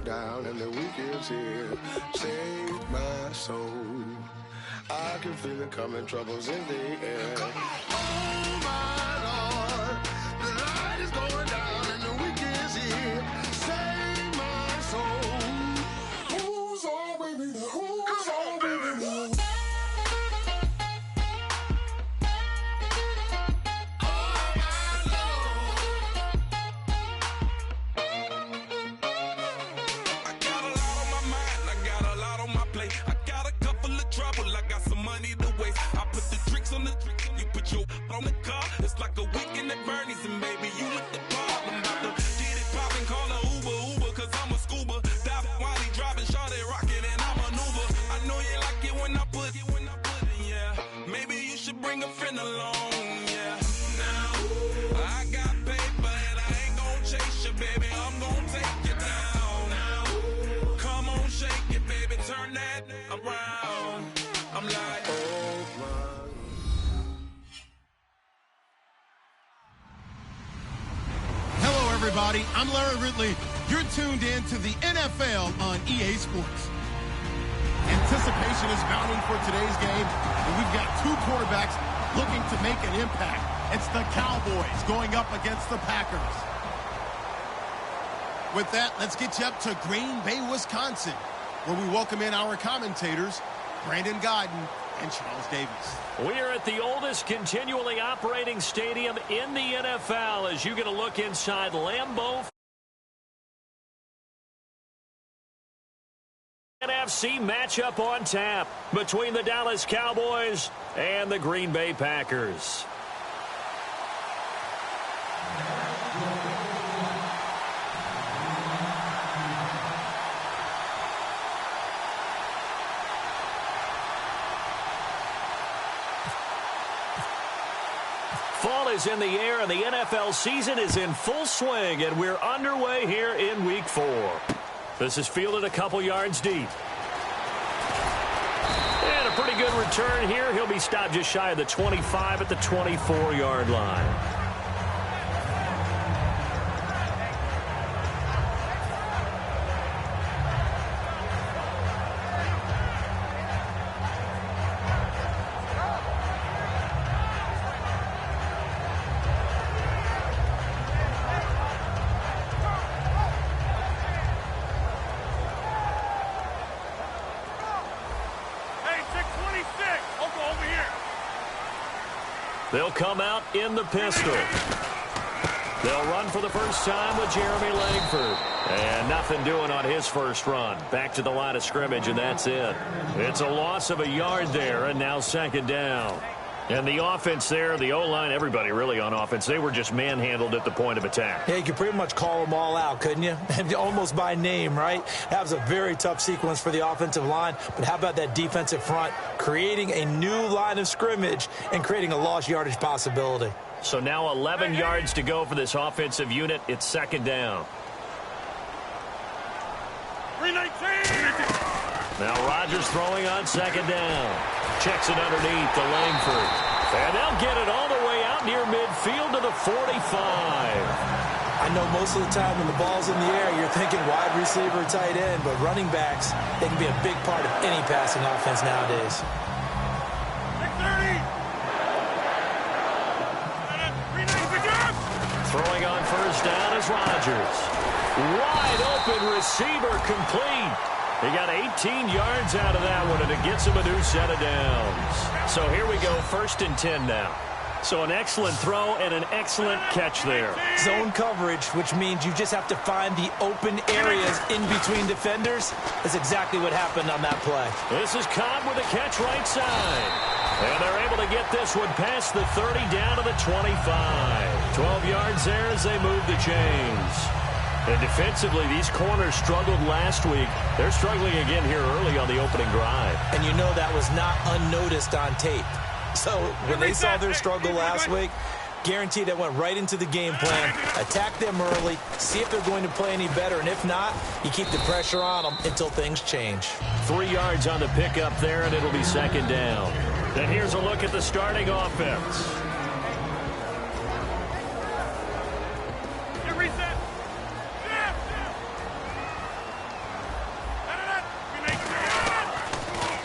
Down and the weekend's here. Save my soul. I can feel it coming, troubles in the air. Oh my Lord, the light is going down and the weekend's here. Save my soul. Who's all with me? Who's all with me? On the car, it's like a weekend at Bernie's, and baby, you look the part. I'm about to get it poppin', call a Uber, cause I'm a scuba. Dive while he driving, shot it, rocket, and I maneuver. I know you like it when I put it, yeah. Maybe you should bring a friend along, yeah. Now, I got paper, and I ain't gon' chase you, baby, I'm gon' take you down. Now, come on, shake it, baby, turn that around. I'm like, oh my. Everybody, I'm Larry Ridley. You're tuned in to the NFL on EA Sports. Anticipation is mounting for today's game, and we've got two quarterbacks looking to make an impact. It's the Cowboys going up against the Packers. With that, let's get you up to Green Bay, Wisconsin, where we welcome in our commentators, Brandon Godden and Charles Davis. We are at the oldest continually operating stadium in the NFL as you get a look inside Lambeau. NFC matchup on tap between the Dallas Cowboys and the Green Bay Packers. Fall is in the air, and the NFL season is in full swing, and we're underway here in Week 4. This is fielded a couple yards deep. And a pretty good return here. He'll be stopped just shy of the 25 at the 24-yard line. They'll come out in the pistol. They'll run for the first time with Jeremy Langford. And nothing doing on his first run. Back to the line of scrimmage, and that's it. It's a loss of a yard there, and now second down. And the offense there, the O-line, everybody really on offense, they were just manhandled at the point of attack. Yeah, you could pretty much call them all out, couldn't you? Almost by name, right? That was a very tough sequence for the offensive line. But how about that defensive front creating a new line of scrimmage and creating a lost yardage possibility? So now 11 yards to go for this offensive unit. It's second down. 319! Now Rodgers throwing on second down. Checks it underneath to Langford. And they'll get it all the way out near midfield to the 45. I know most of the time when the ball's in the air, you're thinking wide receiver, tight end, but running backs, they can be a big part of any passing offense nowadays. 630! Throwing on first down is Rodgers. Wide open receiver complete. He got 18 yards out of that one, and it gets him a new set of downs. So here we go, 1st and 10 now. So an excellent throw and an excellent catch there. Zone coverage, which means you just have to find the open areas in between defenders. That's exactly what happened on that play. This is Cobb with a catch right side. And they're able to get this one past the 30 down to the 25. 12 yards there as they move the chains. And defensively, these corners struggled last week. They're struggling again here early on the opening drive. And you know that was not unnoticed on tape. So when they saw their struggle last week, guaranteed that went right into the game plan. Attack them early, see if they're going to play any better, and if not, you keep the pressure on them until things change. 3 yards on the pickup there, and it'll be second down. Then here's a look at the starting offense. Reset.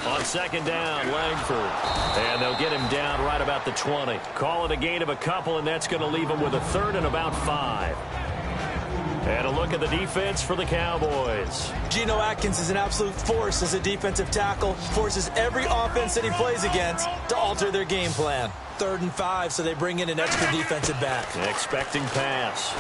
On second down, Langford. And they'll get him down right about the 20. Call it a gain of a couple, and that's going to leave him with a third and about 5. And a look at the defense for the Cowboys. Geno Atkins is an absolute force as a defensive tackle. Forces every offense that he plays against to alter their game plan. 3rd and 5, so they bring in an extra defensive back. Expecting pass.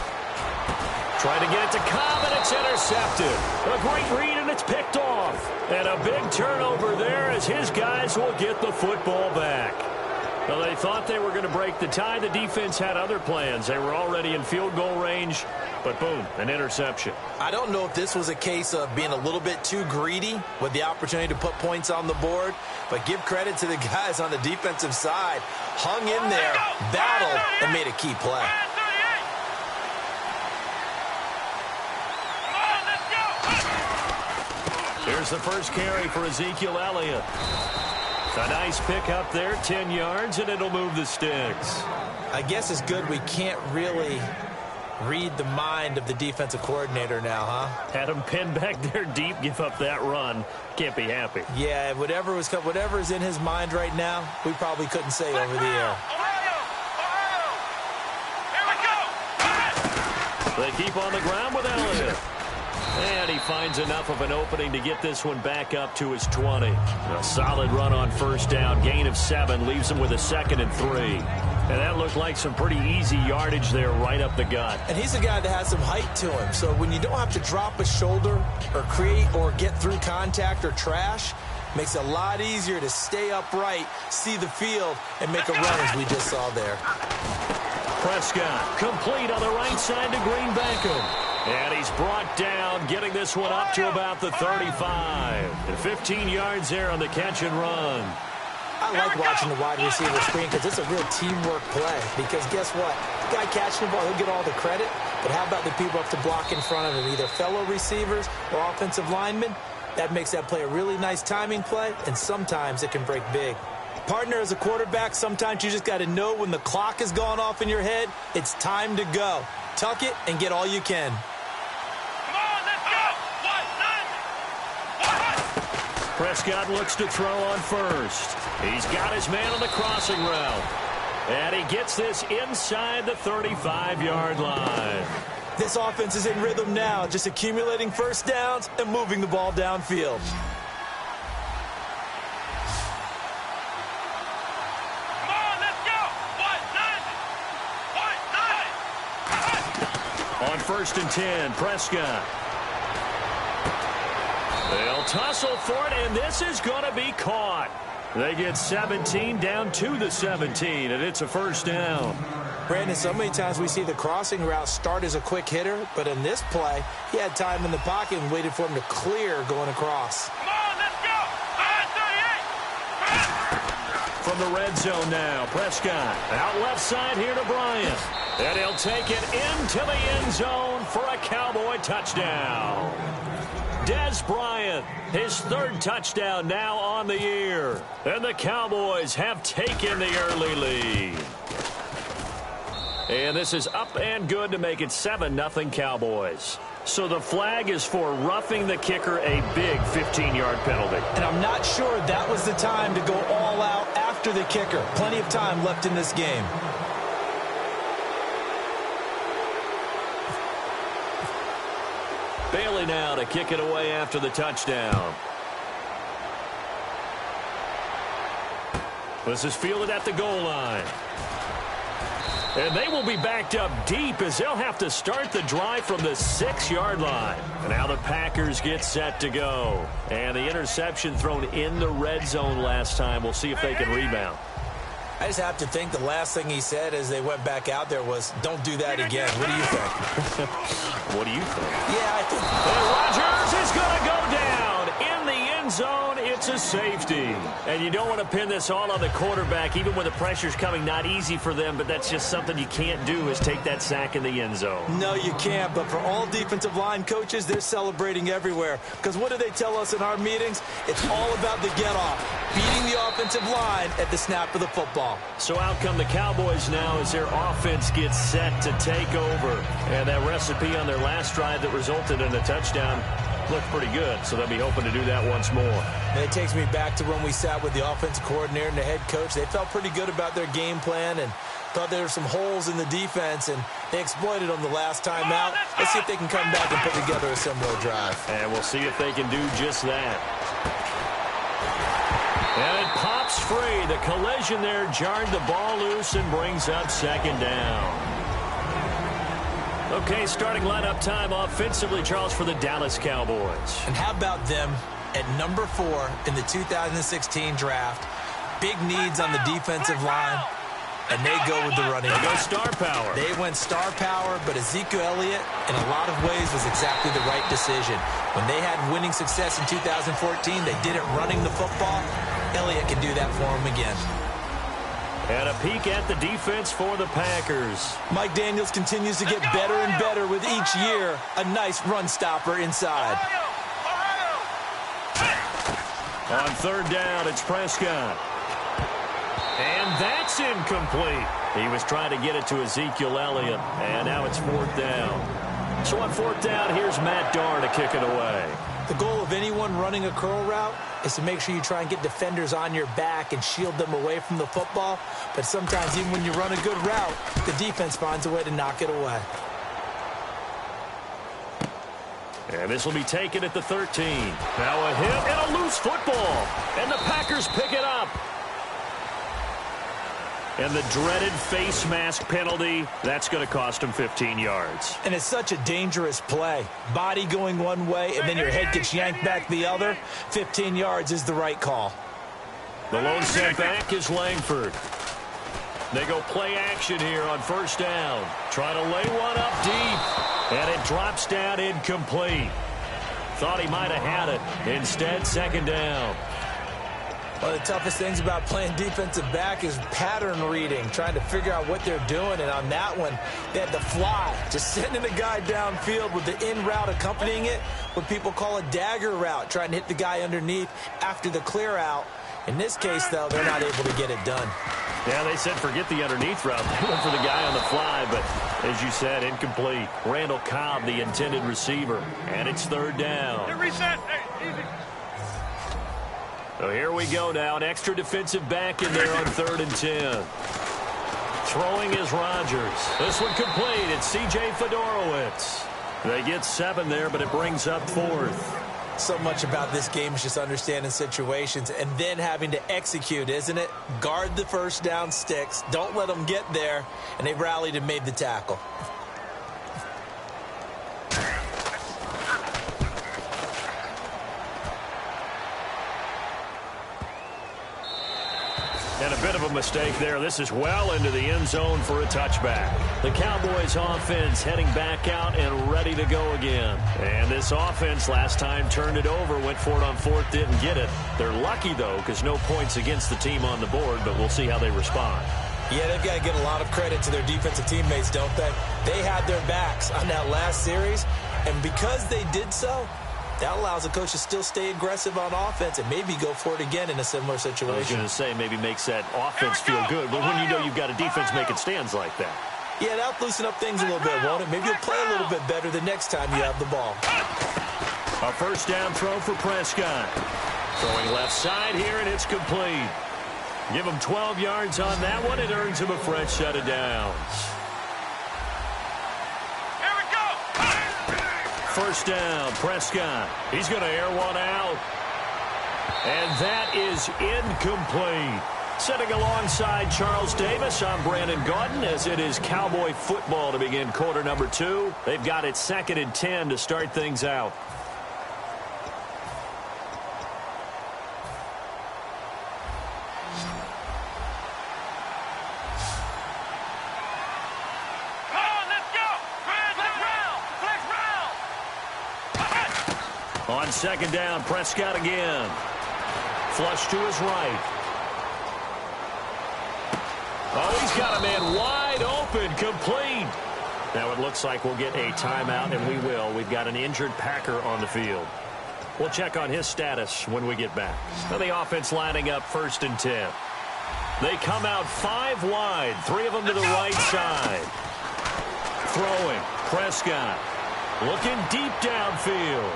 Trying to get it to Cobb, and it's intercepted. A great read, and it's picked off. And a big turnover there as his guys will get the football back. Well, they thought they were going to break the tie. The defense had other plans. They were already in field goal range, but boom, an interception. I don't know if this was a case of being a little bit too greedy with the opportunity to put points on the board, but give credit to the guys on the defensive side. Hung in there, battled, and made a key play. Here's the first carry for Ezekiel Elliott. A nice pickup there, 10 yards, and it'll move the sticks. I guess it's good we can't really read the mind of the defensive coordinator now, huh? Had him pinned back there deep, give up that run. Can't be happy. Yeah, whatever's in his mind right now, we probably couldn't say over the air. They keep on the ground with Elliott. And he finds enough of an opening to get this one back up to his 20. A solid run on first down. Gain of 7 leaves him with a 2nd and 3. And that looked like some pretty easy yardage there right up the gut. And he's a guy that has some height to him. So when you don't have to drop a shoulder or create or get through contact or trash, makes it a lot easier to stay upright, see the field, and make a run as we just saw there. Prescott complete on the right side to Green Beckham. And he's brought down, getting this one up to about the 35. And 15 yards there on the catch and run. I like watching the wide receiver screen because it's a real teamwork play. Because guess what? The guy catching the ball, he'll get all the credit. But how about the people have to block in front of him, either fellow receivers or offensive linemen? That makes that play a really nice timing play, and sometimes it can break big. Partner, as a quarterback, sometimes you just got to know when the clock has gone off in your head, it's time to go. Tuck it and get all you can. Prescott looks to throw on first. He's got his man on the crossing route. And he gets this inside the 35-yard line. This offense is in rhythm now, just accumulating first downs and moving the ball downfield. On 1st and 10, Prescott. They'll tussle for it, and this is going to be caught. They get 17 down to the 17, and it's a first down. Brandon, so many times we see the crossing route start as a quick hitter, but in this play, he had time in the pocket and waited for him to clear going across. Come on, let's go! 38! From the red zone now, Prescott out left side here to Bryant. And he'll take it into the end zone for a Cowboy touchdown. Dez Bryant, his 3rd touchdown now on the year. And the Cowboys have taken the early lead. And this is up and good to make it 7-0 Cowboys. So the flag is for roughing the kicker, a big 15-yard penalty. And I'm not sure that was the time to go all out after the kicker. Plenty of time left in this game. Bailey now to kick it away after the touchdown. This is fielded at the goal line. And they will be backed up deep as they'll have to start the drive from the 6-yard line. And now the Packers get set to go. And the interception thrown in the red zone last time. We'll see if they can rebound. I just have to think the last thing he said as they went back out there was, don't do that again. What do you think? What do you think? Yeah, I think. And Rodgers is going to go down in the end zone. It's a safety. And you don't want to pin this all on the quarterback, even when the pressure's coming. Not easy for them, but that's just something you can't do is take that sack in the end zone. No, you can't. But for all defensive line coaches, they're celebrating everywhere. Because what do they tell us in our meetings? It's all about the get-off, beating the offensive line at the snap of the football. So out come the Cowboys now as their offense gets set to take over. And that recipe on their last drive that resulted in a touchdown looked pretty good, so they'll be hoping to do that once more. And it takes me back to when we sat with the offensive coordinator and the head coach. They felt pretty good about their game plan and thought there were some holes in the defense, and they exploited them the last time out. Let's see if they can come back and put together a similar drive. And we'll see if they can do just that. And it pops free. The collision there jarred the ball loose and brings up second down. Okay, starting lineup time offensively, Charles, for the Dallas Cowboys. And how about them at number 4 in the 2016 draft? Big needs on the defensive line, and they go with the running They go back. star power. They went star power, but Ezekiel Elliott, in a lot of ways, was exactly the right decision. When they had winning success in 2014, they did it running the football. Elliott can do that for them again. And a peek at the defense for the Packers. Mike Daniels continues to get better and better with each year. A nice run stopper inside. On third down, it's Prescott. And that's incomplete. He was trying to get it to Ezekiel Elliott, and now it's fourth down. So on fourth down, here's Matt Darr to kick it away. The goal of anyone running a curl route is to make sure you try and get defenders on your back and shield them away from the football. But sometimes even when you run a good route, the defense finds a way to knock it away. And this will be taken at the 13. Now a hit and a loose football. And the Packers pick it up. And the dreaded face mask penalty, that's going to cost him 15 yards. And it's such a dangerous play. Body going one way, and then your head gets yanked back the other. 15 yards is the right call. The lone sent back is Langford. They go play action here on first down. Try to lay one up deep. And it drops down incomplete. Thought he might have had it. Instead, second down. One of the toughest things about playing defensive back is pattern reading, trying to figure out what they're doing. And on that one, they had to fly, just sending a guy downfield with the in route accompanying it, what people call a dagger route, trying to hit the guy underneath after the clear out. In this case, though, they're not able to get it done. Yeah, they said forget the underneath route. They went for the guy on the fly, but as you said, incomplete. Randall Cobb, the intended receiver, and it's third down. Hey, reset. Hey, easy. So here we go now. An extra defensive back in there on 3rd and 10. Throwing is Rodgers. This one complete. It's C.J. Fedorowicz. They get 7 there, but it brings up 4th. So much about this game is just understanding situations and then having to execute, isn't it? Guard the first down sticks. Don't let them get there. And they rallied and made the tackle. And a bit of a mistake there. This is well into the end zone for a touchback. The Cowboys offense heading back out and ready to go again. And this offense last time turned it over, went for it on 4th, didn't get it. They're lucky, though, because no points against the team on the board, but we'll see how they respond. Yeah, they've got to get a lot of credit to their defensive teammates, don't they? They had their backs on that last series, and because they did so, that allows the coach to still stay aggressive on offense and maybe go for it again in a similar situation. I was going to say maybe makes that offense feel good, but when you know you've got a defense making stands like that. Yeah, that'll loosen up things a little bit, won't it? Maybe you'll play a little bit better the next time you have the ball. A first down throw for Prescott. Throwing left side here, and it's complete. Give him 12 yards on that one. It earns him a fresh set of downs. First down, Prescott. He's going to air one out. And that is incomplete. Sitting alongside Charles Davis, I'm Brandon Gaudin, as it is Cowboy football to begin quarter number 2. They've got it 2nd and 10 to start things out. On 2nd down, Prescott again. Flush to his right. Oh, he's got a man wide open, complete. Now it looks like we'll get a timeout, and we will. We've got an injured Packer on the field. We'll check on his status when we get back. Now the offense lining up 1st and 10. They come out 5 wide, 3 of them to the right side. Throwing, Prescott. Looking deep downfield.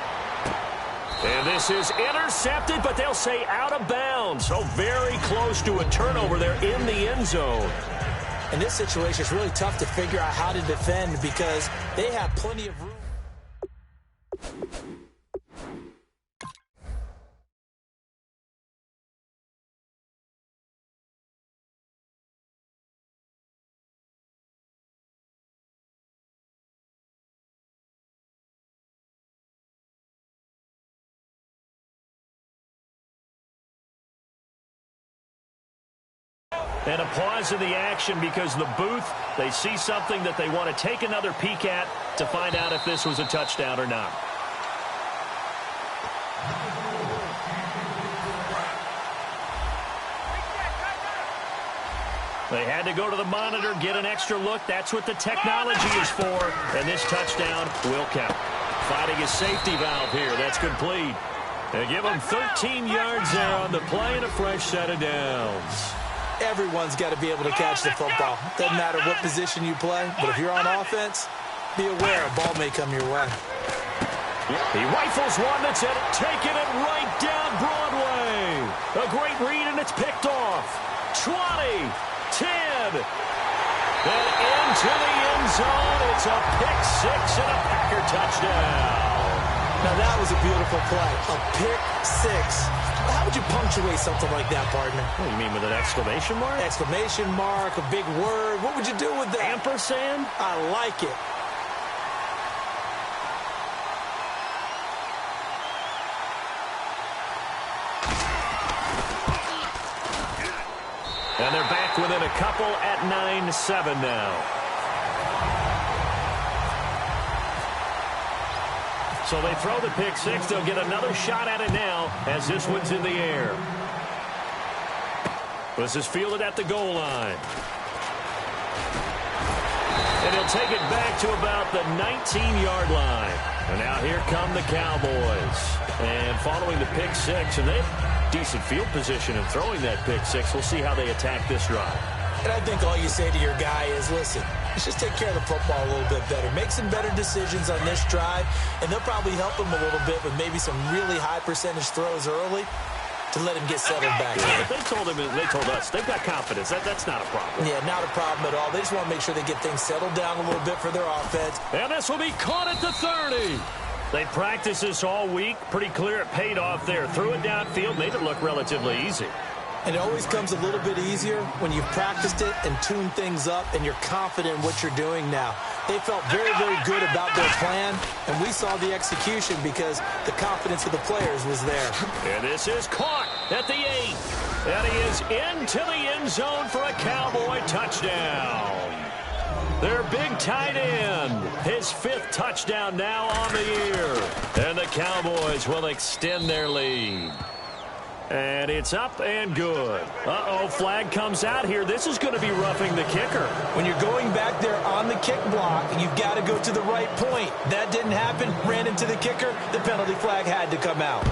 And this is intercepted, but they'll say out of bounds. So very close to a turnover there in the end zone. In this situation, it's really tough to figure out how to defend because they have plenty of room. And a pause in the action because the booth, they see something that they want to take another peek at to find out if this was a touchdown or not. They had to go to the monitor, get an extra look. That's what the technology is for. And this touchdown will count. Finding his safety valve here. That's complete. They give him 13 yards there on the play and a fresh set of downs. Everyone's got to be able to catch the football. Doesn't matter what position you play, but if you're on offense, be aware a ball may come your way. He rifles one that's taking it right down Broadway. A great read, and it's picked off. 20, 10, and into the end zone. It's a pick 6 and a Packer touchdown. Now that was a beautiful play. A pick 6. How would you punctuate something like that, partner? What do you mean, with an exclamation mark? Exclamation mark, a big word. What would you do with that? Ampersand? I like it. And they're back within a couple at 9-7 now. So they throw the pick 6. They'll get another shot at it now as this one's in the air. This is fielded at the goal line. And he'll take it back to about the 19-yard line. And now here come the Cowboys. And following the pick 6, and they have decent field position in throwing that pick 6. We'll see how they attack this drive. And I think all you say to your guy is, listen, let's just take care of the football a little bit better. Make some better decisions on this drive, and they'll probably help him a little bit with maybe some really high percentage throws early to let him get settled back in. But they told us, they've got confidence. That's not a problem. Yeah, not a problem at all. They just want to make sure they get things settled down a little bit for their offense. And this will be caught at the 30. They practiced this all week. Pretty clear it paid off there. Threw it downfield, made it look relatively easy. And it always comes a little bit easier when you've practiced it and tuned things up and you're confident in what you're doing now. They felt very, very good about their plan, and we saw the execution because the confidence of the players was there. And this is caught at the 8. And he is into the end zone for a Cowboy touchdown. Their big tight end, his 5th touchdown now on the year. And the Cowboys will extend their lead. And it's up and good. Uh-oh, flag comes out here. This is going to be roughing the kicker. When you're going back there on the kick block, you've got to go to the right point. That didn't happen. Ran into the kicker. The penalty flag had to come out.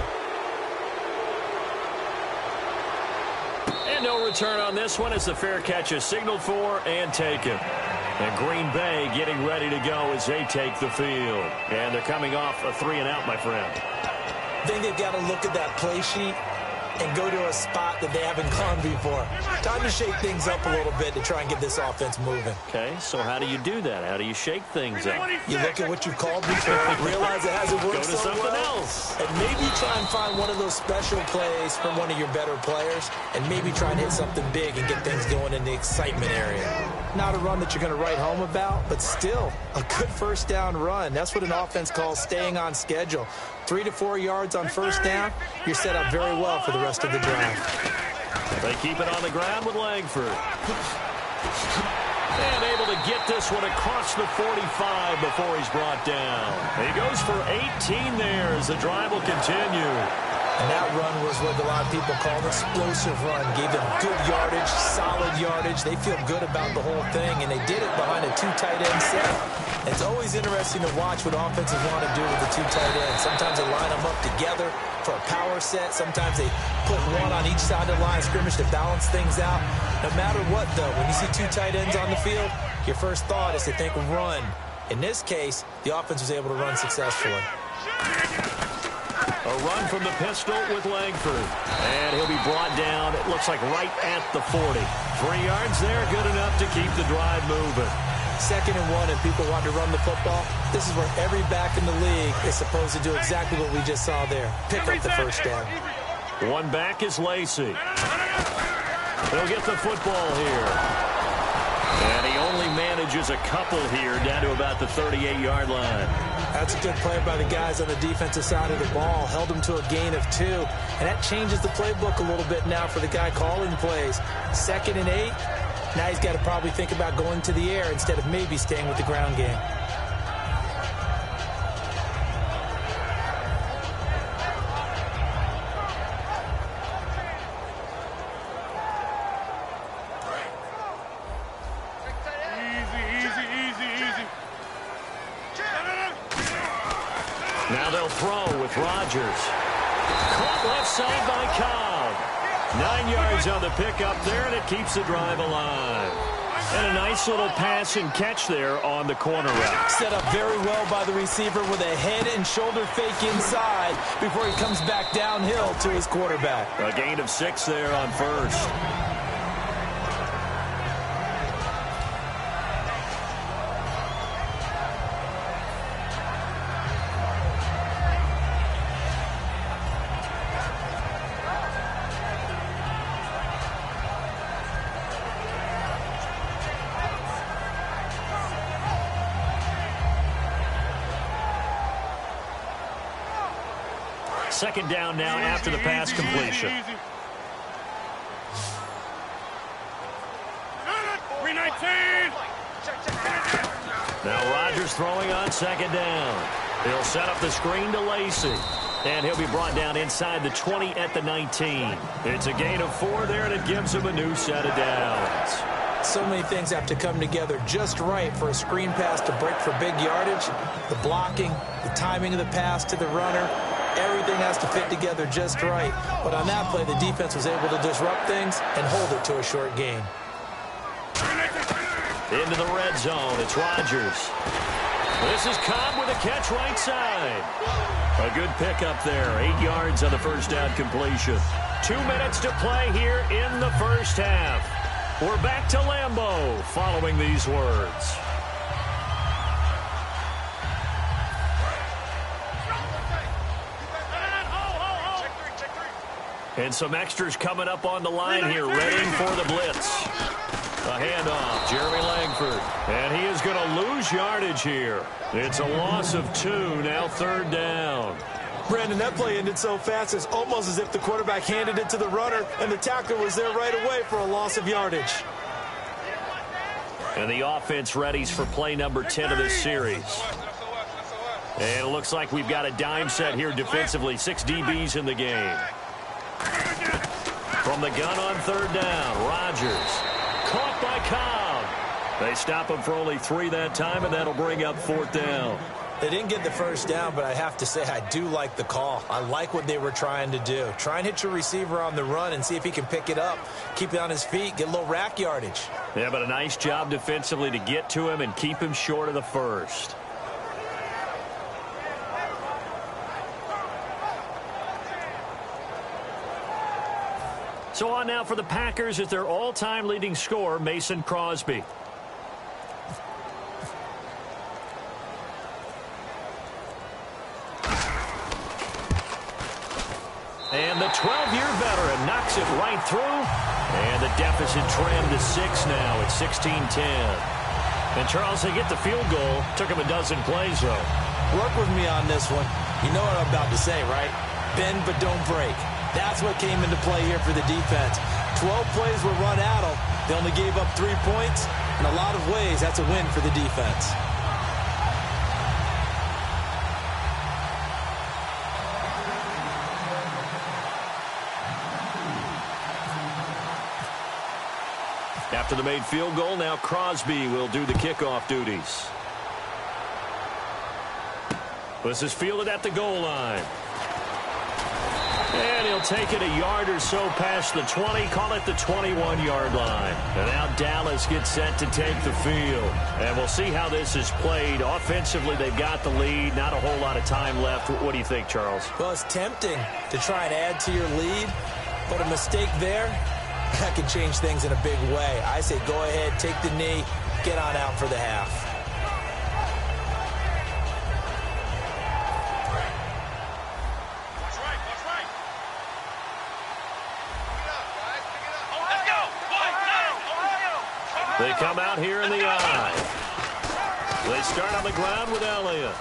And no return on this one as the fair catch is signaled for and taken. And Green Bay getting ready to go as they take the field. And they're coming off a 3-and-out, my friend. I think they've got to look at that play sheet and go to a spot that they haven't gone before. Time to shake things up a little bit to try and get this offense moving. Okay, so how do you do that? How do you shake things up? You look at what you've called before, realize it hasn't worked Go to so something well, else. and maybe try and find one of those special plays from one of your better players, and maybe try and hit something big and get things going in the excitement area. Not a run that you're going to write home about, but still a good first down run. That's what an offense calls staying on schedule. 3 to 4 yards on first down, you're set up very well for the rest of the drive. They keep it on the ground with Langford. And able to get this one across the 45 before he's brought down. He goes for 18 there as the drive will continue. And that run was what a lot of people call an explosive run. Gave them good yardage, solid yardage. They feel good about the whole thing, and they did it behind a 2 tight end set. It's always interesting to watch what offenses want to do with the 2 tight ends. Sometimes they line them up together for a power set. Sometimes they put one on each side of the line of scrimmage to balance things out. No matter what, though, when you see 2 tight ends on the field, your first thought is to think run. In this case, the offense was able to run successfully. A run from the pistol with Langford. And he'll be brought down, it looks like right at the 40. 3 yards there, good enough to keep the drive moving. 2nd and 1, and people want to run the football. This is where every back in the league is supposed to do exactly what we just saw there. Pick up the first down. One back is Lacey. He'll get the football here. And he only manages a couple here down to about the 38-yard line. That's a good play by the guys on the defensive side of the ball. Held them to a gain of 2. And that changes the playbook a little bit now for the guy calling plays. 2nd and 8. Now he's got to probably think about going to the air instead of maybe staying with the ground game. Now they'll throw with Rodgers. Caught left side by Cobb. 9 yards on the pickup there, and it keeps the drive alive. And a nice little pass and catch there on the corner route. Set up very well by the receiver with a head and shoulder fake inside before he comes back downhill to his quarterback. A gain of 6 there on first. Second down now after the pass completion. Now Rodgers throwing on second down. He'll set up the screen to Lacey. And he'll be brought down inside the 20 at the 19. It's a gain of 4 there, and it gives him a new set of downs. So many things have to come together just right for a screen pass to break for big yardage. The blocking, the timing of the pass to the runner, everything has to fit together just right. But on that play, the defense was able to disrupt things and hold it to a short gain. Into the red zone, it's Rodgers. This is Cobb with a catch right side. A good pickup there, 8 yards on the first down completion. 2 minutes to play here in the first half. We're back to Lambeau following these words. And some extras coming up on the line here, ready for the blitz. A handoff, Jeremy Langford. And he is going to lose yardage here. It's a loss of 2, now 3rd down. Brandon, that play ended so fast, it's almost as if the quarterback handed it to the runner, and the tackler was there right away for a loss of yardage. And the offense readies for play number 10 of this series. And it looks like we've got a dime set here defensively. 6 DBs in the game. From the gun on 3rd down, Rodgers. Caught by Cobb. They stop him for only 3 that time, and that'll bring up 4th down. They didn't get the first down, but I have to say I do like the call. I like what they were trying to do. Try and hit your receiver on the run and see if he can pick it up. Keep it on his feet, get a little rack yardage. Yeah, but a nice job defensively to get to him and keep him short of the first. So on now for the Packers is their all-time leading scorer, Mason Crosby. And the 12-year veteran knocks it right through. And the deficit trimmed to 6 now at 16-10. And Charles, they get the field goal. Took him a dozen plays, though. Work with me on this one. You know what I'm about to say, right? Bend but don't break. That's what came into play here for the defense. 12 plays were run at them. They only gave up 3 points. In a lot of ways, that's a win for the defense. After the made field goal, now Crosby will do the kickoff duties. This is fielded at the goal line. And he'll take it a yard or so past the 20, call it the 21-yard line. And now Dallas gets set to take the field. And we'll see how this is played. Offensively, they've got the lead. Not a whole lot of time left. What do you think, Charles? Well, it's tempting to try and add to your lead, but a mistake there, that could change things in a big way. I say go ahead, take the knee, get on out for the half. They come out here in the eye. They start on the ground with Elliott.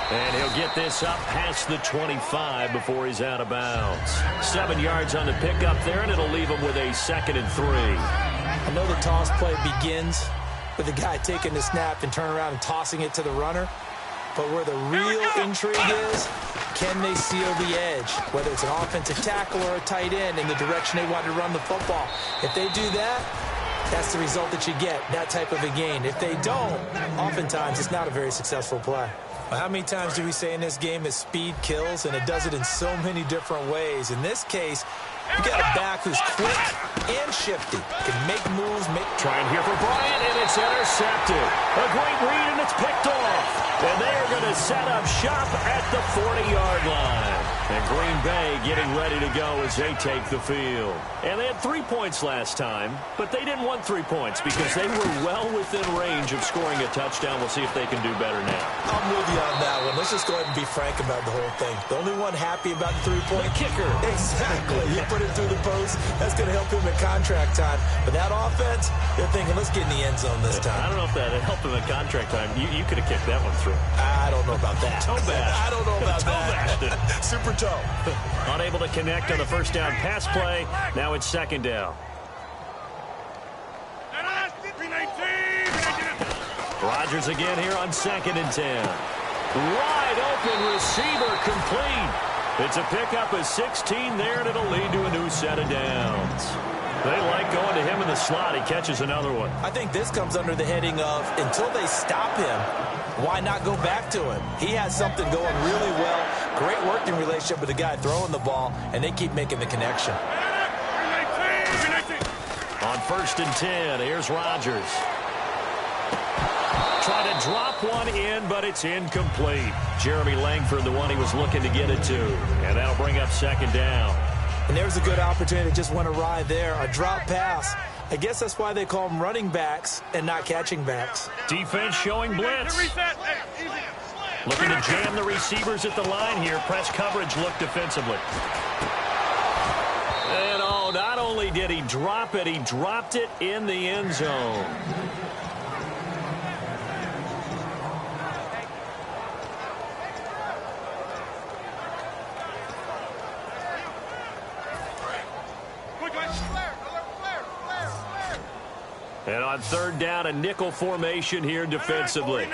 And he'll get this up past the 25 before he's out of bounds. 7 yards on the pickup there, and it'll leave him with a 2nd and 3. I know the toss play begins with the guy taking the snap and turning around and tossing it to the runner. But where the real intrigue is, can they seal the edge? Whether it's an offensive tackle or a tight end in the direction they want to run the football. If they do that, that's the result that you get, that type of a gain. If they don't, oftentimes it's not a very successful play. Well, how many times do we say in this game that speed kills, and it does it in so many different ways? In this case, you got a back who's quick and shifty. Can make moves. Trying here for Bryant, and it's intercepted. A great read, and it's picked off. And they are going to set up shop at the 40-yard line. And Green Bay getting ready to go as they take the field. And they had 3 points last time, but they didn't want 3 points because they were well within range of scoring a touchdown. We'll see if they can do better now. I'm with you on that one. Let's just go ahead and be frank about the whole thing. The only one happy about the 3-point kicker. Exactly. You put it through the post. That's going to help him at contract time. But that offense, they're thinking, let's get in the end zone this time. I don't know if that helped him at contract time. You could have kicked that one through. I don't know about that. Toe bash. I don't know about that. Super toe. Unable to connect on the first down pass play. Now it's 2nd down. Rodgers again here on 2nd and 10. Wide open receiver complete. It's a pickup of 16 there, and it'll lead to a new set of downs. They like going to him in the slot. He catches another one. I think this comes under the heading of until they stop him, why not go back to him? He has something going really well. Great working relationship with the guy throwing the ball, and they keep making the connection. On 1st and 10, here's Rodgers. Try to drop one in, but it's incomplete. Jeremy Langford, the one he was looking to get it to. And that'll bring up 2nd down. And there's a good opportunity that just went awry there. A drop pass. I guess that's why they call them running backs and not catching backs. Defense showing blitz. Looking to jam the receivers at the line here. Press coverage look defensively. And oh, not only did he drop it, he dropped it in the end zone. And on 3rd down, a nickel formation here defensively.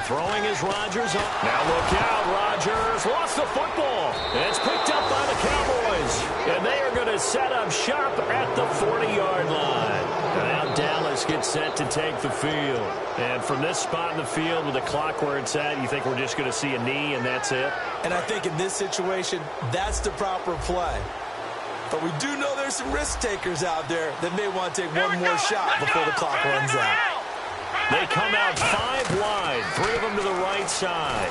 Throwing is Rodgers. Now look out, Rodgers lost the football. And it's picked up by the Cowboys. And they are going to set up shop at the 40-yard line. And now Dallas gets set to take the field. And from this spot in the field with the clock where it's at, you think we're just going to see a knee and that's it? And I think in this situation, that's the proper play. But we do know there's some risk takers out there that may want to take one more shot before the clock runs out. They come out 5 wide, 3 of them to the right side.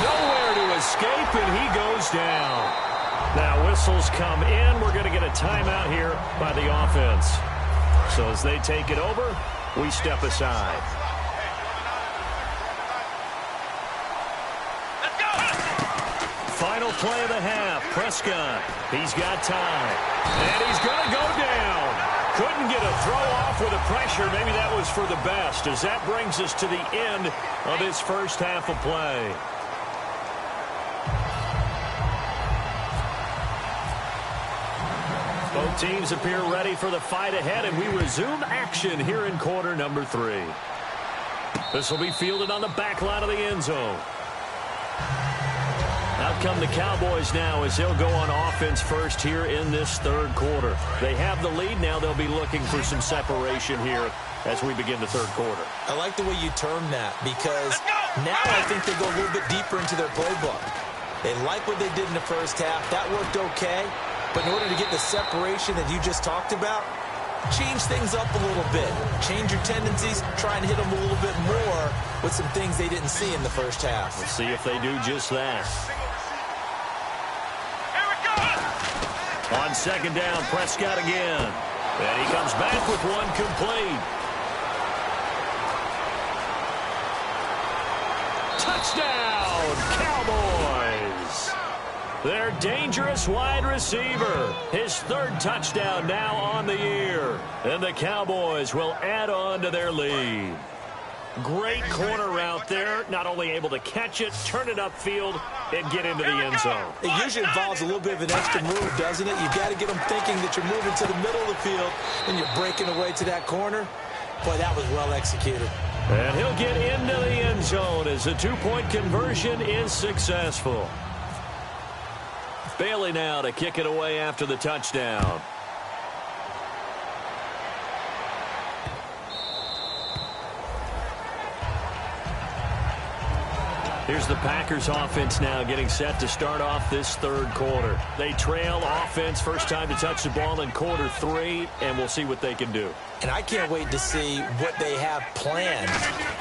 Nowhere to escape, and he goes down. Now whistles come in. We're going to get a timeout here by the offense. So as they take it over, we step aside. Final play of the half. Prescott. He's got time. And he's going to go down. Couldn't get a throw off with the pressure. Maybe that was for the best, as that brings us to the end of his first half of play. Both teams appear ready for the fight ahead, and we resume action here in quarter number 3. This will be fielded on the back line of the end zone. Out come the Cowboys now as they'll go on offense first here in this third quarter. They have the lead now. They'll be looking for some separation here as we begin the third quarter. I like the way you term that, because now I think they go a little bit deeper into their playbook. They like what they did in the first half. That worked okay. But in order to get the separation that you just talked about, change things up a little bit. Change your tendencies. Try and hit them a little bit more with some things they didn't see in the first half. We'll see if they do just that. On second down, Prescott again. And he comes back with one complete. Touchdown, Cowboys! Their dangerous wide receiver. His third touchdown now on the year. And the Cowboys will add on to their lead. Great corner route there. Not only able to catch it, turn it upfield, and get into the end zone. It usually involves a little bit of an extra move, doesn't it? You've got to get them thinking that you're moving to the middle of the field and you're breaking away to that corner. Boy, that was well executed. And he'll get into the end zone as the two-point conversion is successful. Bailey now to kick it away after the touchdown. Here's the Packers offense now getting set to start off this third quarter. They trail offense, first time to touch the ball in quarter 3, and we'll see what they can do. And I can't wait to see what they have planned,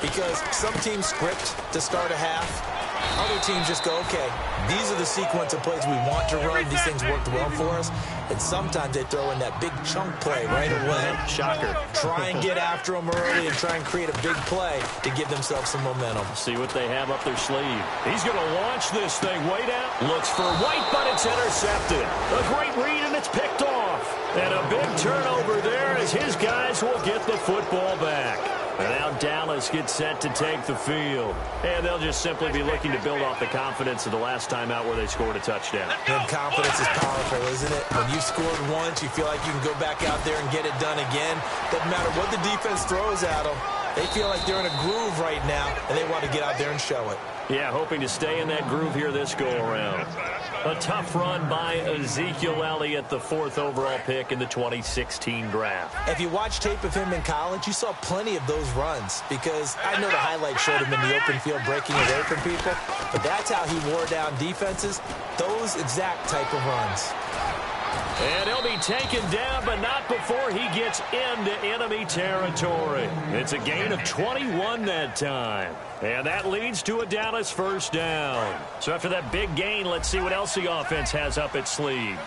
because some teams script to start a half. Other teams just go, okay, these are the sequence of plays we want to run. These things worked well for us. And sometimes they throw in that big chunk play right away. Shocker. Try and get after them early and try and create a big play to give themselves some momentum. See what they have up their sleeve. He's going to launch this thing way down. Looks for White, but it's intercepted. A great read, and it's picked off. And a big turnover there as his guys will get the football back. And now Dallas gets set to take the field. And they'll just simply be looking to build off the confidence of the last time out where they scored a touchdown. And confidence is powerful, isn't it? When you've scored once, you feel like you can go back out there and get it done again. Doesn't matter what the defense throws at them. They feel like they're in a groove right now, and they want to get out there and show it. Yeah, hoping to stay in that groove here this go-around. A tough run by Ezekiel Elliott, the 4th overall pick in the 2016 draft. If you watch tape of him in college, you saw plenty of those runs, because I know the highlights showed him in the open field breaking away from people, but that's how he wore down defenses, those exact type of runs. And he'll be taken down, but not before he gets into enemy territory. It's a gain of 21 that time. And that leads to a Dallas first down. So after that big gain, let's see what else the offense has up its sleeve.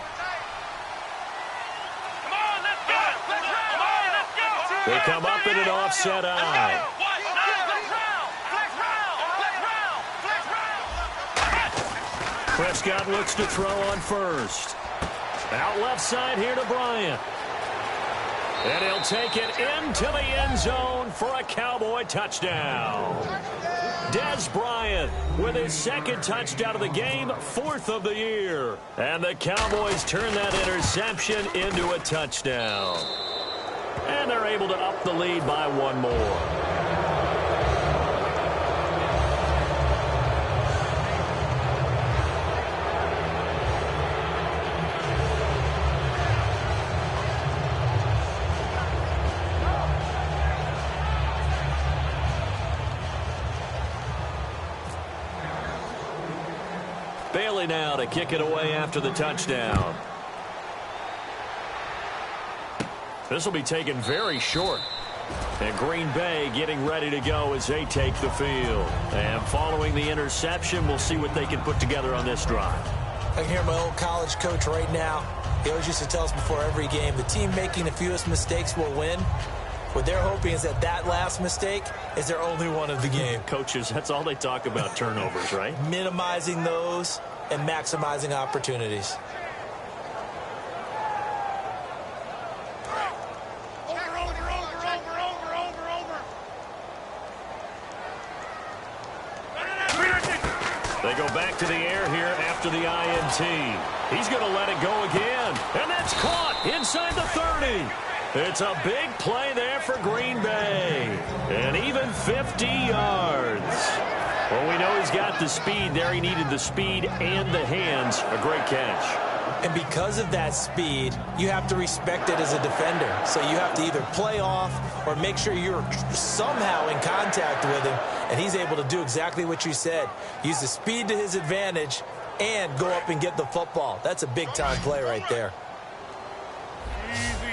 They come up in an offset eye. Prescott looks to throw on first. Out left side here to Bryant. And he'll take it into the end zone for a Cowboy touchdown. Des Bryant with his second touchdown of the game, 4th of the year. And the Cowboys turn that interception into a touchdown. And they're able to up the lead by one more. Bailey now to kick it away after the touchdown. This will be taken very short. And Green Bay getting ready to go as they take the field. And following the interception, we'll see what they can put together on this drive. I can hear my old college coach right now. He always used to tell us before every game, the team making the fewest mistakes will win. What they're hoping is that last mistake is their only one of the game. Coaches, that's all they talk about, turnovers, right? Minimizing those and maximizing opportunities. They go back to the air here after the INT. He's going to let it go again. And that's caught inside the 30. It's a big play there for Green Bay. And even 50 yards. Well, we know he's got the speed there. He needed the speed and the hands. A great catch. And because of that speed, you have to respect it as a defender. So you have to either play off or make sure you're somehow in contact with him. And he's able to do exactly what you said. Use the speed to his advantage and go up and get the football. That's a big-time play right there. Easy.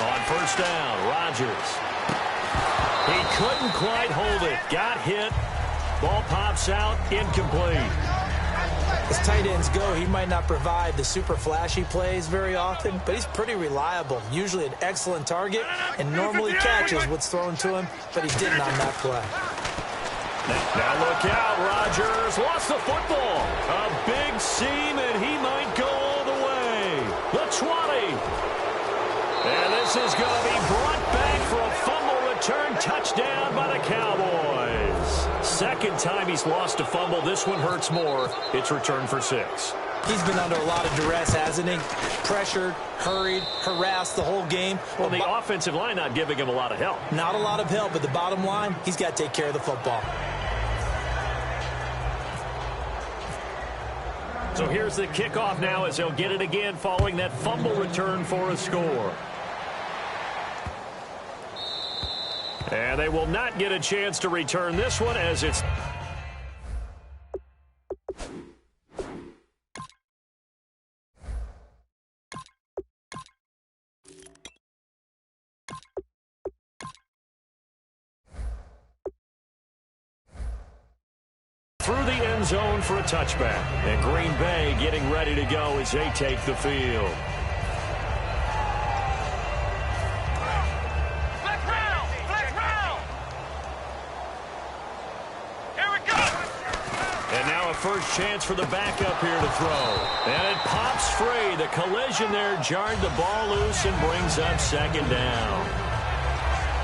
On first down, Rodgers. He couldn't quite hold it. Got hit. Ball pops out, incomplete. As tight ends go, he might not provide the super flashy plays very often, but he's pretty reliable. Usually an excellent target and normally catches what's thrown to him, but he didn't on that play. Now look out, Rodgers lost the football. A big seam, and he might go all the way. The 20. And this is going to be brought back for a fumble return touchdown by the Cowboys. Second time he's lost a fumble. This one hurts more. It's returned for 6. He's been under a lot of duress, hasn't he? Pressured, hurried, harassed the whole game. Well, the offensive line not giving him a lot of help. Not a lot of help, but the bottom line, he's got to take care of the football. So here's the kickoff now as he'll get it again following that fumble return for a score. And they will not get a chance to return this one as it's... through the end zone for a touchback. And Green Bay getting ready to go as they take the field. First chance for the backup here to throw. And it pops free. The collision there jarred the ball loose and brings up second down.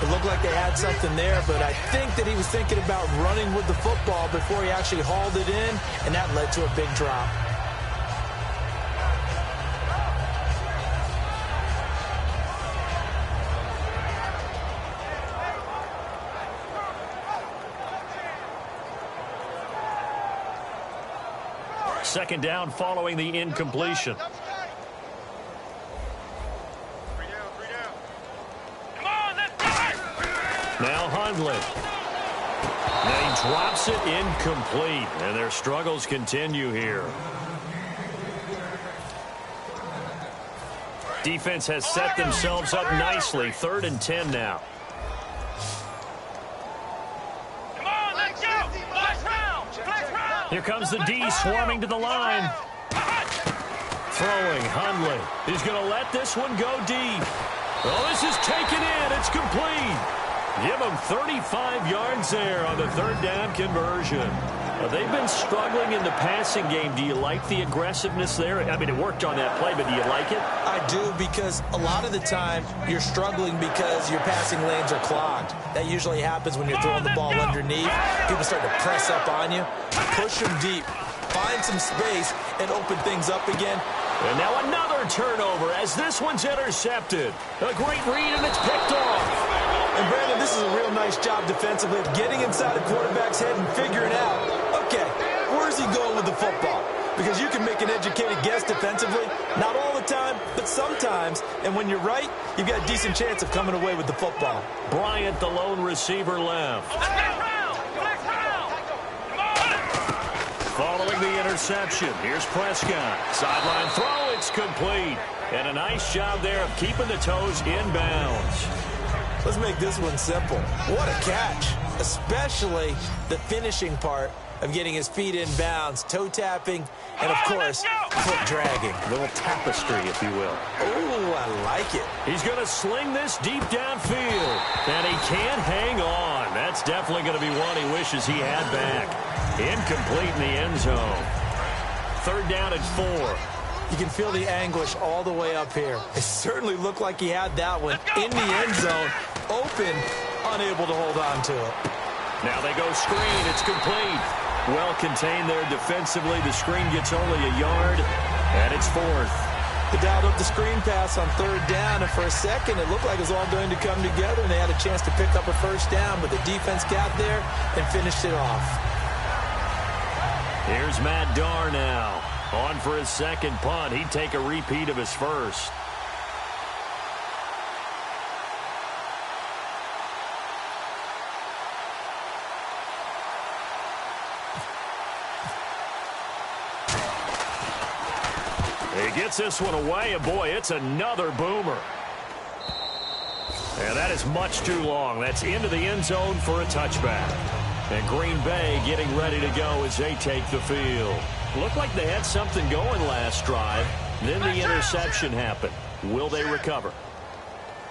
It looked like they had something there, but I think that he was thinking about running with the football before he actually hauled it in, and that led to a big drop. Second down following the incompletion. Come on, let's go! Now Hundley. Now he drops it incomplete, and their struggles continue here. Defense has set themselves up nicely. 3rd and 10 now. Here comes the D swarming to the line. Throwing, Hundley. He's going to let this one go deep. Oh, this is taken in. It's complete. Give him 35 yards there on the 3rd down conversion. They've been struggling in the passing game. Do you like the aggressiveness there? I mean, it worked on that play, but do you like it? I do, because a lot of the time you're struggling because your passing lanes are clogged. That usually happens when you're throwing the ball underneath. People start to press up on you. Push them deep. Find some space and open things up again. And now another turnover as this one's intercepted. A great read, and it's picked off. And, Brandon, this is a real nice job defensively of getting inside a quarterback's head and figuring out, okay, where's he going with the football? Because you can make an educated guess defensively. Not all the time, but sometimes. And when you're right, you've got a decent chance of coming away with the football. Bryant, the lone receiver, left. Following the interception, here's Prescott. Sideline throw, it's complete. And a nice job there of keeping the toes in bounds. Let's make this one simple. What a catch, especially the finishing part of getting his feet in bounds, toe tapping, and of course, foot dragging. A little tapestry, if you will. Oh, I like it. He's going to sling this deep downfield, and he can't hang on. That's definitely going to be one he wishes he had back. Incomplete in the end zone. Third down at 4. You can feel the anguish all the way up here. It certainly looked like he had that one in the end zone, open, unable to hold on to it. Now they go screen. It's complete. Well contained there defensively. The screen gets only a yard, and it's 4th. They dialed up the screen pass on 3rd down, and for a second it looked like it was all going to come together, and they had a chance to pick up a first down, but the defense got there and finished it off. Here's Matt Darr now. On for his second punt. He'd take a repeat of his first. He gets this one away, and boy, it's another boomer. And that is much too long. That's into the end zone for a touchback. And Green Bay getting ready to go as they take the field. Looked like they had something going last drive. Then the interception happened. Will they recover?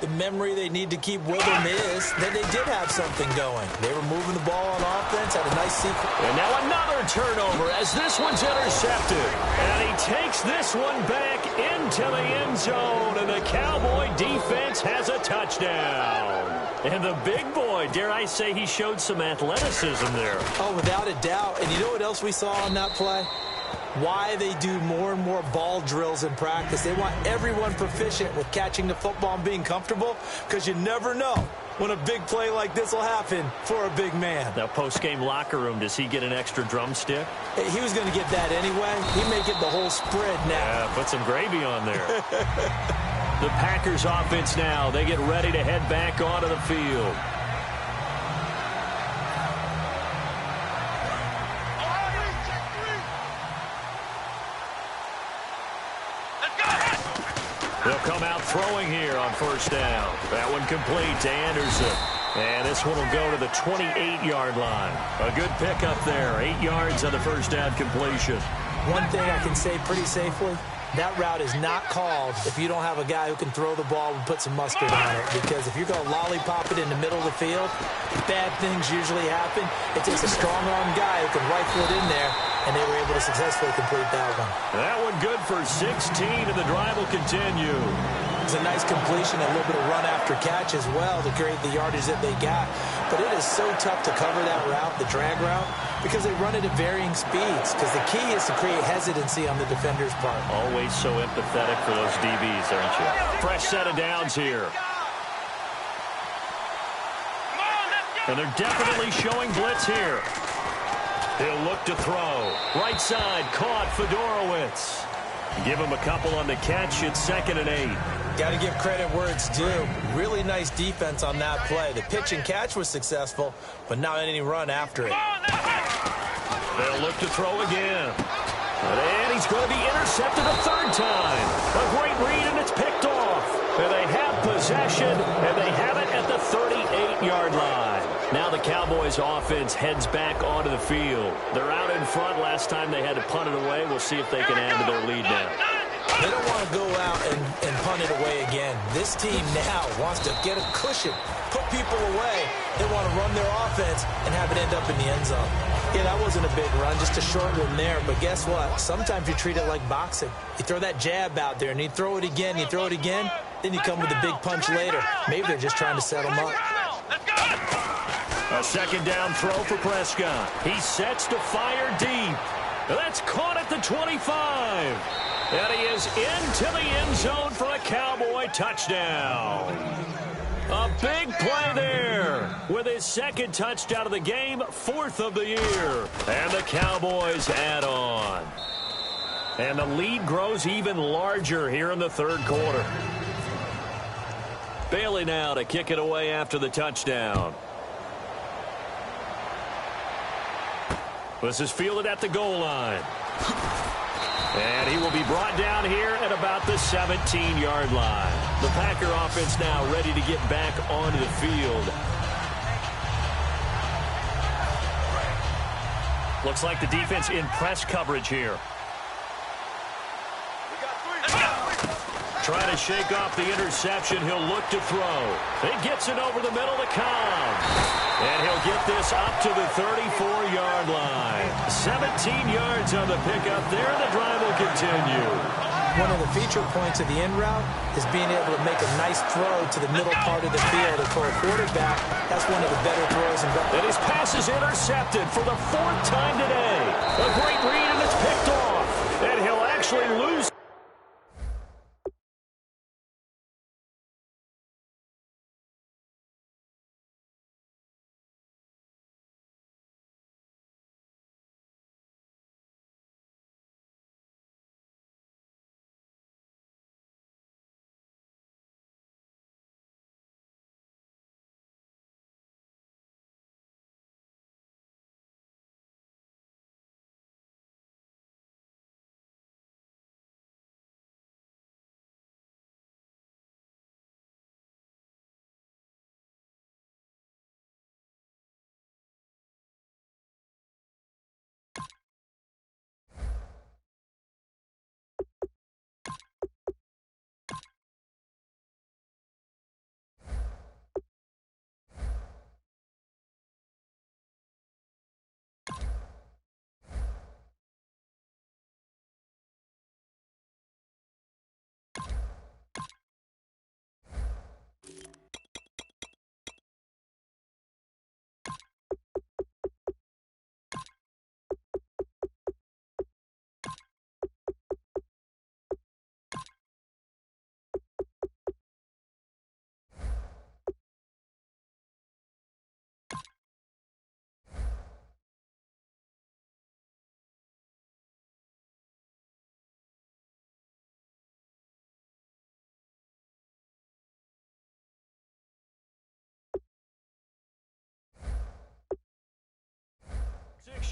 The memory they need to keep with them is that they did have something going. They were moving the ball on offense, had a nice sequence. And now another turnover as this one's intercepted. And he takes this one back into the end zone. And the Cowboy defense has a touchdown. And the big boy, dare I say, he showed some athleticism there. Oh, without a doubt. And you know what else we saw on that play? Why they do more and more ball drills in practice. They want everyone proficient with catching the football and being comfortable, because you never know when a big play like this will happen for a big man. Now, post-game locker room, does he get an extra drumstick? He was going to get that anyway. He may get the whole spread now. Yeah, put some gravy on there. The Packers offense now, they get ready to head back onto the field. They'll come out throwing here on first down. That one complete to Anderson. And this one will go to the 28-yard line. A good pickup there. 8 yards on the first down completion. One thing I can say pretty safely, that route is not called if you don't have a guy who can throw the ball and put some mustard on it. Because if you're going to lollipop it in the middle of the field, bad things usually happen. It takes a strong-arm guy who can rifle it in there, and they were able to successfully complete that one. That one good for 16, and the drive will continue. It's a nice completion, a little bit of run after catch as well to create the yardage that they got. But it is so tough to cover that route, the drag route, because they run it at varying speeds. Because the key is to create hesitancy on the defender's part. Always so empathetic for those DBs, aren't you? Fresh set of downs here. And they're definitely showing blitz here. He'll look to throw. Right side, caught Fedorowicz. Give him a couple on the catch. It's 2nd and 8. Got to give credit where it's due. Really nice defense on that play. The pitch and catch was successful, but not any run after it. They'll look to throw again. And he's going to be intercepted a 3rd time. A great read, and it's picked off. And they have possession, and they have it at the 38-yard line. Now the Cowboys offense heads back onto the field. They're out in front. Last time they had to punt it away. We'll see if they can add to their lead now. They don't want to go out and punt it away again. This team now wants to get a cushion, put people away. They want to run their offense and have it end up in the end zone. Yeah, that wasn't a big run, just a short one there. But guess what? Sometimes you treat it like boxing. You throw that jab out there, and you throw it again, you throw it again, then you come with a big punch later. Maybe they're just trying to set them up. A 2nd down throw for Prescott. He sets to fire deep. That's caught at the 25. And he is into the end zone for a Cowboy touchdown. A big play there with his 2nd touchdown of the game, 4th of the year. And the Cowboys add on. And the lead grows even larger here in the 3rd quarter. Bailey now to kick it away after the touchdown. This is fielded at the goal line. And he will be brought down here at about the 17-yard line. The Packer offense now ready to get back onto the field. Looks like the defense in press coverage here. Trying to shake off the interception. He'll look to throw. He gets it over the middle to Cobb. And he'll get this up to the 34-yard line. 17 yards on the pickup there. The drive will continue. One of the feature points of the in route is being able to make a nice throw to the middle part of the field. And for a quarterback, that's one of the better throws. And his pass is intercepted for the 4th time today. A great read, and it's picked off. And he'll actually lose.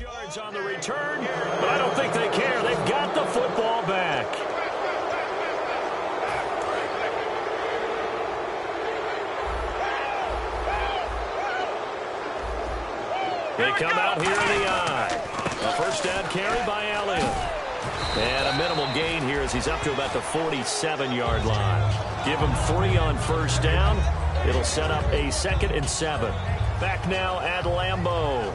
Yards on the return, but I don't think they care. They've got the football back. They come out here in the eye. A first down carry by Elliott. And a minimal gain here as he's up to about the 47-yard line. Give him 3 on first down. It'll set up a 2nd and 7. Back now at Lambeau.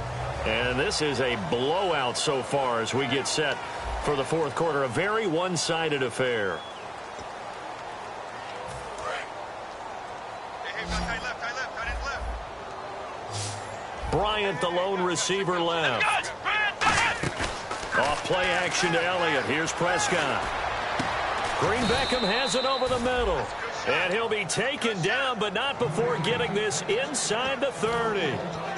And this is a blowout so far as we get set for the 4th quarter. A very one-sided affair. Bryant, the lone receiver, left. Off play action to Elliott. Here's Prescott. Green Beckham has it over the middle. And he'll be taken down, but not before getting this inside the 30.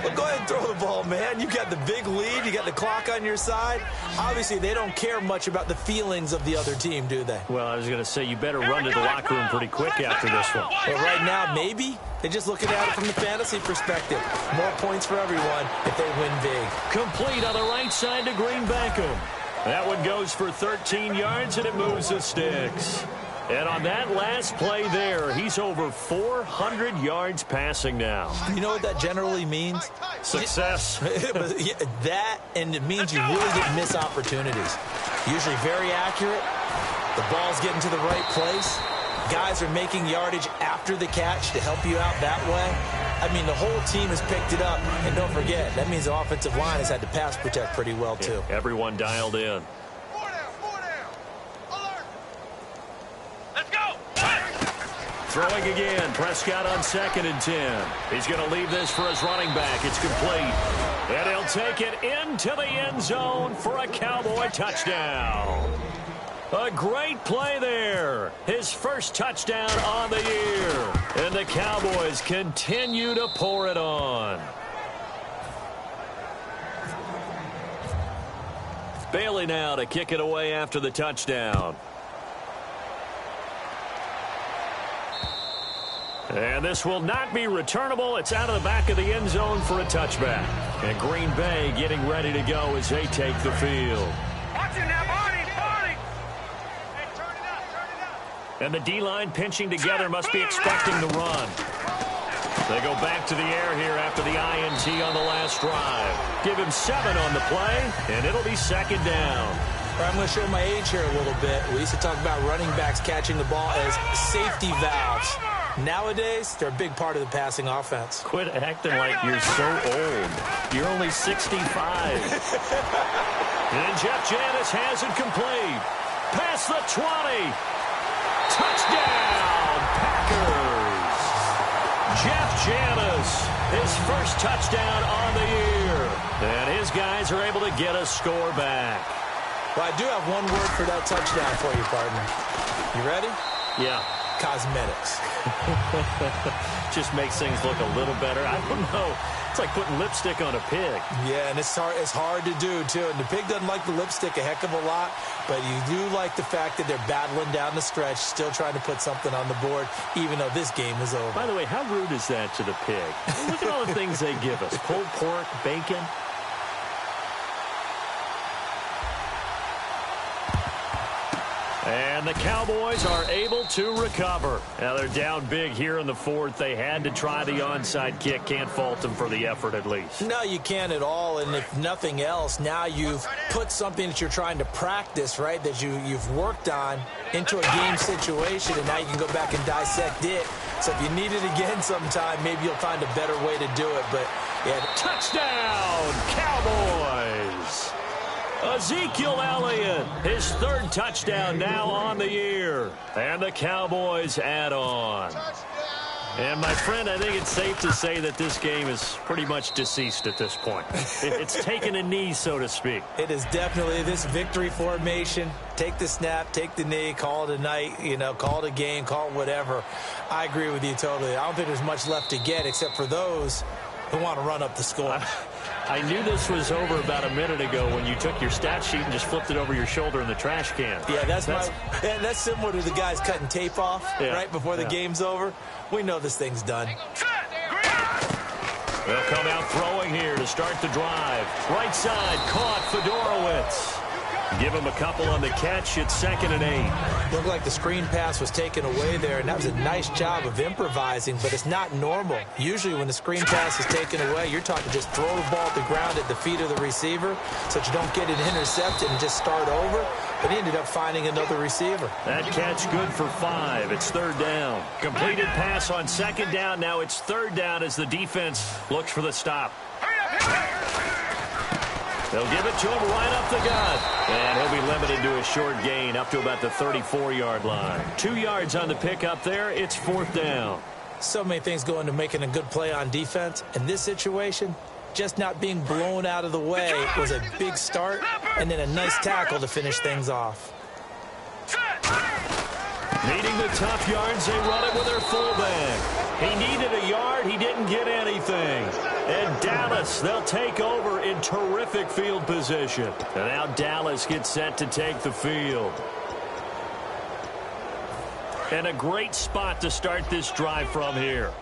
Well, go ahead and throw the ball, man. You got the big lead. You got the clock on your side. Obviously, they don't care much about the feelings of the other team, do they? Well, I was going to say, you better run to the locker room pretty quick after this one. Well, right now, maybe. They're just looking at it from the fantasy perspective. More points for everyone if they win big. Complete on the right side to Green Beckham. That one goes for 13 yards, and it moves the sticks. And on that last play there, he's over 400 yards passing now. You know what that generally means? Success. That, and it means you really didn't miss opportunities. Usually very accurate. The ball's getting to the right place. Guys are making yardage after the catch to help you out that way. I mean, the whole team has picked it up. And don't forget, that means the offensive line has had to pass protect pretty well, too. Yeah, everyone dialed in. Throwing again, Prescott on 2nd and 10. He's going to leave this for his running back. It's complete. And he'll take it into the end zone for a Cowboy touchdown. A great play there. His first touchdown on the year. And the Cowboys continue to pour it on. Bailey now to kick it away after the touchdown. And this will not be returnable. It's out of the back of the end zone for a touchback. And Green Bay getting ready to go as they take the field. Watch it now, Barney. Hey, turn it up. And the D-line pinching together, must be expecting the run. They go back to the air here after the INT on the last drive. Give him 7 on the play, and it'll be second down. I'm going to show my age here a little bit. We used to talk about running backs catching the ball as safety valves. Nowadays, they're a big part of the passing offense. Quit acting like you're so old. You're only 65. And Jeff Janis has it complete. Past the 20. Touchdown, Packers. Jeff Janis, his first touchdown on the year. And his guys are able to get a score back. Well, I do have one word for that touchdown for you, partner. You ready? Yeah. Cosmetics. Just makes things look a little better. I don't know. It's like putting lipstick on a pig. Yeah, and it's hard to do, too. And the pig doesn't like the lipstick a heck of a lot, but you do like the fact that they're battling down the stretch, still trying to put something on the board, even though this game is over. By the way, how rude is that to the pig? Look at all the things they give us. Pulled pork, bacon. And the Cowboys are able to recover. Now they're down big here in the fourth. They had to try the onside kick. Can't fault them for the effort at least. No, you can't at all. And if nothing else, now you've put something that you're trying to practice, right, that you've worked on into a game situation, and now you can go back and dissect it. So if you need it again sometime, maybe you'll find a better way to do it. But yeah, touchdown, Cowboys! Ezekiel Elliott, his third touchdown now on the year. And the Cowboys add on. And, my friend, I think it's safe to say that this game is pretty much deceased at this point. It's taken a knee, so to speak. It is definitely this victory formation. Take the snap, take the knee, call it a night, call it a game, call it whatever. I agree with you totally. I don't think there's much left to get except for those who want to run up the score. I knew this was over about a minute ago when you took your stat sheet and just flipped it over your shoulder in the trash can. Yeah, that's similar to the guys cutting tape off right before the game's over. We know this thing's done. They'll come out throwing here to start the drive. Right side, caught Fedorowicz. Give him a couple on the catch. It's 2nd and 8. Looked like the screen pass was taken away there, and that was a nice job of improvising, but it's not normal. Usually when the screen pass is taken away, you're talking just throw the ball at the ground at the feet of the receiver so that you don't get it intercepted and just start over. But he ended up finding another receiver. That catch good for 5. It's 3rd down. Completed pass on 2nd down. Now it's 3rd down as the defense looks for the stop. They'll give it to him right up the gut. And he'll be limited to a short gain up to about the 34-yard line. 2 yards on the pickup there. It's 4th down. So many things go into making a good play on defense. In this situation, just not being blown out of the way was a big start, and then a nice tackle to finish things off. Needing the tough yards, they run it with their fullback. He needed a yard. He didn't get anything. And Dallas, they'll take over in terrific field position. And now Dallas gets set to take the field. And a great spot to start this drive from here.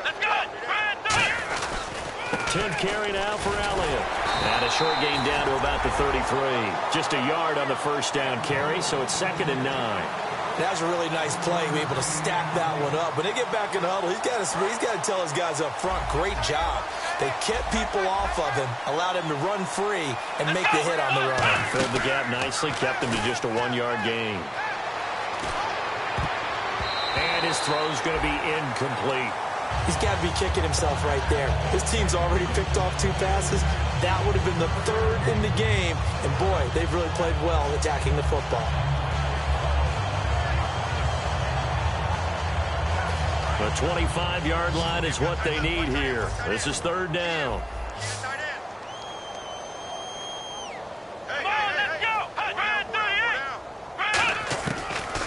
Let's go! 10th carry now for Elliott. And a short gain down to about the 33. Just a yard on the first down carry, so it's 2nd and 9. That was a really nice play, be able to stack that one up. When they get back in the huddle, he's got to tell his guys up front, great job. They kept people off of him, allowed him to run free, and make the hit on the run. Filled the gap nicely, kept him to just a 1-yard gain. And his throw's going to be incomplete. He's got to be kicking himself right there. His team's already picked off 2 passes. That would have been the 3rd in the game. And, boy, they've really played well attacking the football. The 25-yard line is what they need here. This is 3rd down.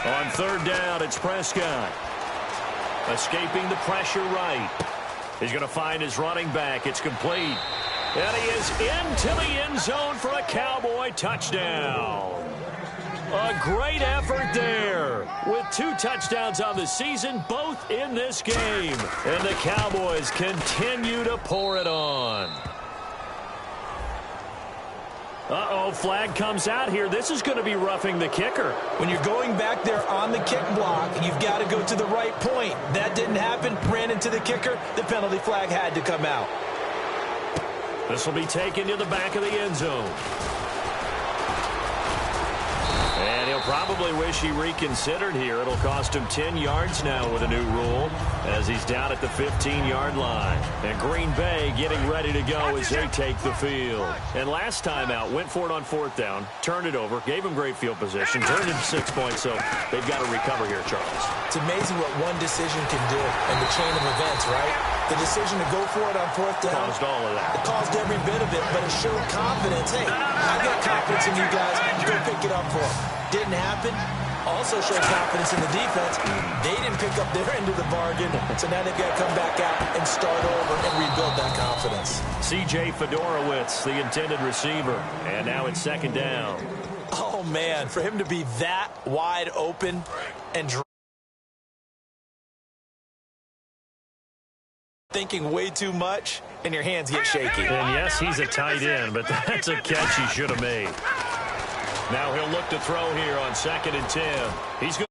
On 3rd down, it's Prescott. Escaping the pressure right. He's going to find his running back. It's complete. And he is into the end zone for a Cowboy touchdown. A great effort there with 2 touchdowns on the season, both in this game. And the Cowboys continue to pour it on. Uh-oh, flag comes out here. This is going to be roughing the kicker. When you're going back there on the kick block, you've got to go to the right point. That didn't happen. Ran into the kicker. The penalty flag had to come out. This will be taken to the back of the end zone. And he'll probably wish he reconsidered here. It'll cost him 10 yards now with a new rule as he's down at the 15-yard line. And Green Bay getting ready to go as they take the field. And last time out, went for it on 4th down, turned it over, gave him great field position, turned it to 6 points, so they've got to recover here, Charles. It's amazing what one decision can do in the chain of events, right? The decision to go for it on 4th down. Caused all of that. It caused every bit of it, but it showed confidence. Hey, I've got confidence in you guys. Go pick it up for them. Didn't happen. Also showed confidence in the defense. They didn't pick up their end of the bargain, so now they've got to come back out and start over and rebuild that confidence. C.J. Fedorowicz, the intended receiver, and now it's 2nd down. Oh, man, for him to be that wide open and thinking way too much, and your hands get shaky. And yes, he's a tight end, but that's a catch he should have made. Now he'll look to throw here on 2nd and 10. He's going